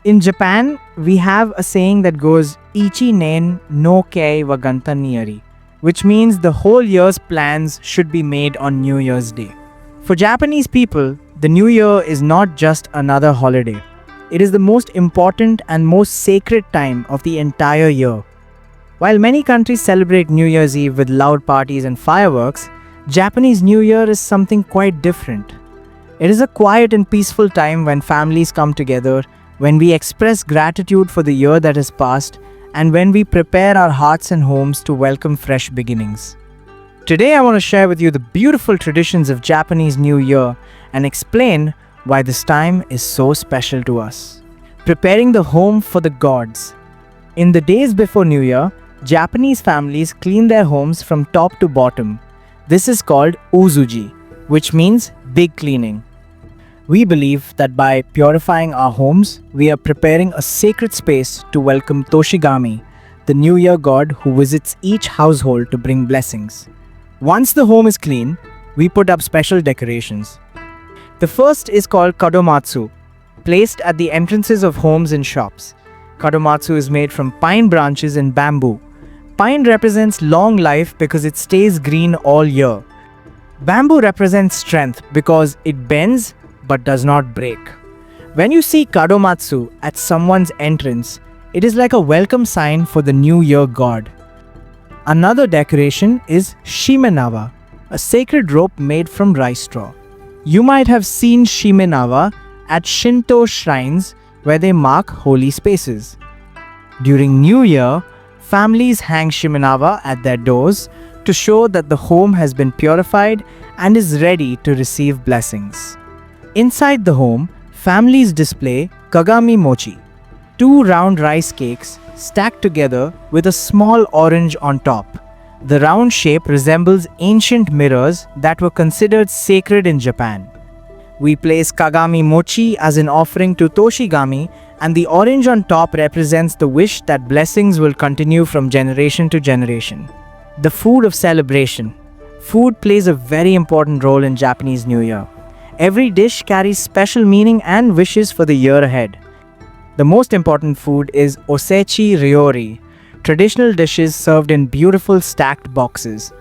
In Japan, we have a saying that goes Ichi nen no kei wa gantan, which means the whole year's plans should be made on New Year's Day. For Japanese people, the New Year is not just another holiday. It is the most important and most sacred time of the entire year. While many countries celebrate New Year's Eve with loud parties and fireworks, Japanese New Year is something quite different. It is a quiet and peaceful time when families come together, when we express gratitude for the year that has passed, and when we prepare our hearts and homes to welcome fresh beginnings. Today I want to share with you the beautiful traditions of Japanese New Year and explain why this time is so special to us. Preparing the home for the gods. In the days before New Year, Japanese families clean their homes from top to bottom. This is called Oosouji, which means big cleaning. We believe that by purifying our homes, we are preparing a sacred space to welcome Toshigami, the New Year god who visits each household to bring blessings. Once the home is clean, we put up special decorations. The first is called Kadomatsu, placed at the entrances of homes and shops. Kadomatsu is made from pine branches and bamboo. Pine represents long life because it stays green all year. Bamboo represents strength because it bends but does not break. When you see Kadomatsu at someone's entrance, it is like a welcome sign for the New Year god. Another decoration is Shimenawa, a sacred rope made from rice straw. You might have seen Shimenawa at Shinto shrines where they mark holy spaces. During New Year, families hang Shimenawa at their doors to show that the home has been purified and is ready to receive blessings. Inside the home, families display Kagami Mochi, two round rice cakes stacked together with a small orange on top. The round shape resembles ancient mirrors that were considered sacred in Japan. We place Kagami Mochi as an offering to Toshigami, and the orange on top represents the wish that blessings will continue from generation to generation. The food of celebration. Food plays a very important role in Japanese New Year. Every dish carries special meaning and wishes for the year ahead. The most important food is Osechi Ryori, traditional dishes served in beautiful stacked boxes.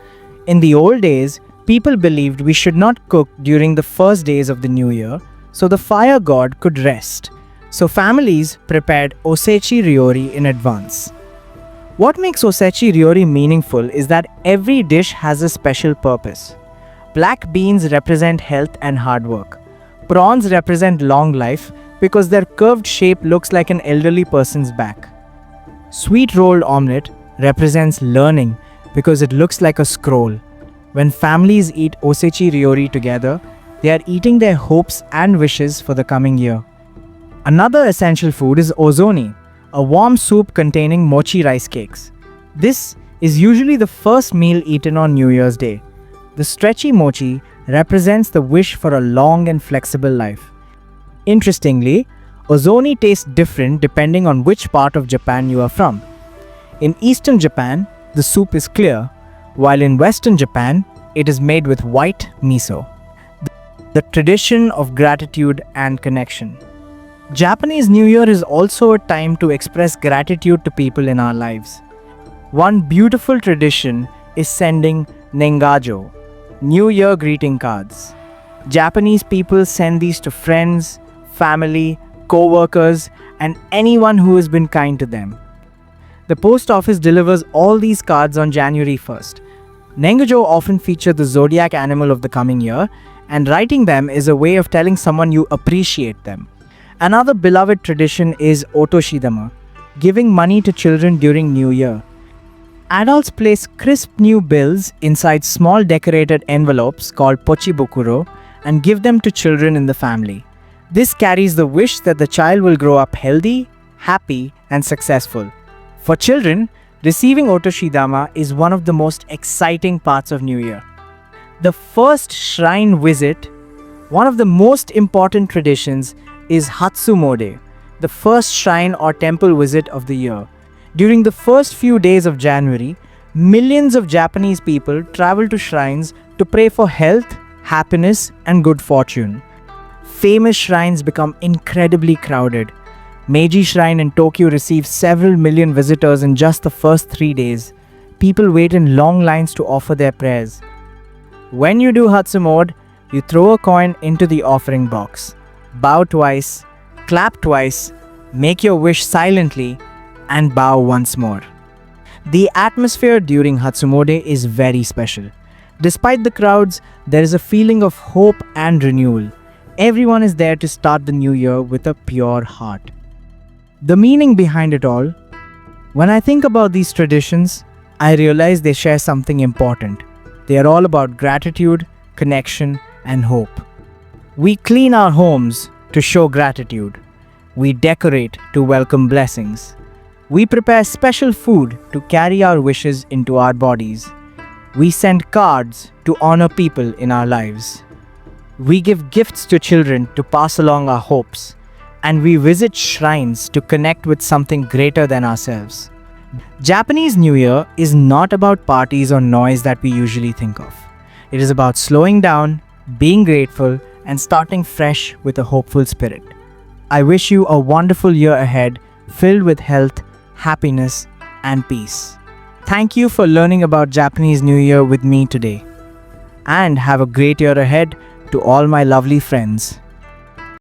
In the old days, people believed we should not cook during the first days of the new year, so the fire god could rest. So families prepared Osechi Ryori in advance. What makes Osechi Ryori meaningful is that every dish has a special purpose. Black beans represent health and hard work. Prawns represent long life because their curved shape looks like an elderly person's back. Sweet rolled omelette represents learning because it looks like a scroll. When families eat Osechi Ryori together, they are eating their hopes and wishes for the coming year. Another essential food is Ozoni, a warm soup containing mochi rice cakes. This is usually the first meal eaten on New Year's Day. The stretchy mochi represents the wish for a long and flexible life. Interestingly, Ozoni tastes different depending on which part of Japan you are from. In Eastern Japan, the soup is clear, while in Western Japan, it is made with white miso. The tradition of gratitude and connection. Japanese New Year is also a time to express gratitude to people in our lives. One beautiful tradition is sending Nengajo, New Year greeting cards. Japanese people send these to friends, family, co-workers, and anyone who has been kind to them. The post office delivers all these cards on January 1st. Nengajo often feature the zodiac animal of the coming year, and writing them is a way of telling someone you appreciate them. Another beloved tradition is Otoshidama, giving money to children during New Year. Adults place crisp new bills inside small decorated envelopes called pochibokuro and give them to children in the family. This carries the wish that the child will grow up healthy, happy, and successful. For children, receiving Otoshidama is one of the most exciting parts of New Year. The first shrine visit, one of the most important traditions, is Hatsumode, the first shrine or temple visit of the year. During the first few days of January, millions of Japanese people travel to shrines to pray for health, happiness, and good fortune. Famous shrines become incredibly crowded. Meiji Shrine in Tokyo receives several million visitors in just the first 3 days. People wait in long lines to offer their prayers. When you do Hatsumode, you throw a coin into the offering box, bow twice, clap twice, make your wish silently, and bow once more. The atmosphere during Hatsumode is very special. Despite the crowds, there is a feeling of hope and renewal. Everyone is there to start the new year with a pure heart. The meaning behind it all: when I think about these traditions, I realize they share something important. They are all about gratitude, connection, and hope. We clean our homes to show gratitude. We decorate to welcome blessings. We prepare special food to carry our wishes into our bodies. We send cards to honor people in our lives. We give gifts to children to pass along our hopes. And we visit shrines to connect with something greater than ourselves. Japanese New Year is not about parties or noise that we usually think of. It is about slowing down, being grateful, and starting fresh with a hopeful spirit. I wish you a wonderful year ahead, filled with health, happiness, and peace. Thank you for learning about Japanese New Year with me today. And have a great year ahead to all my lovely friends.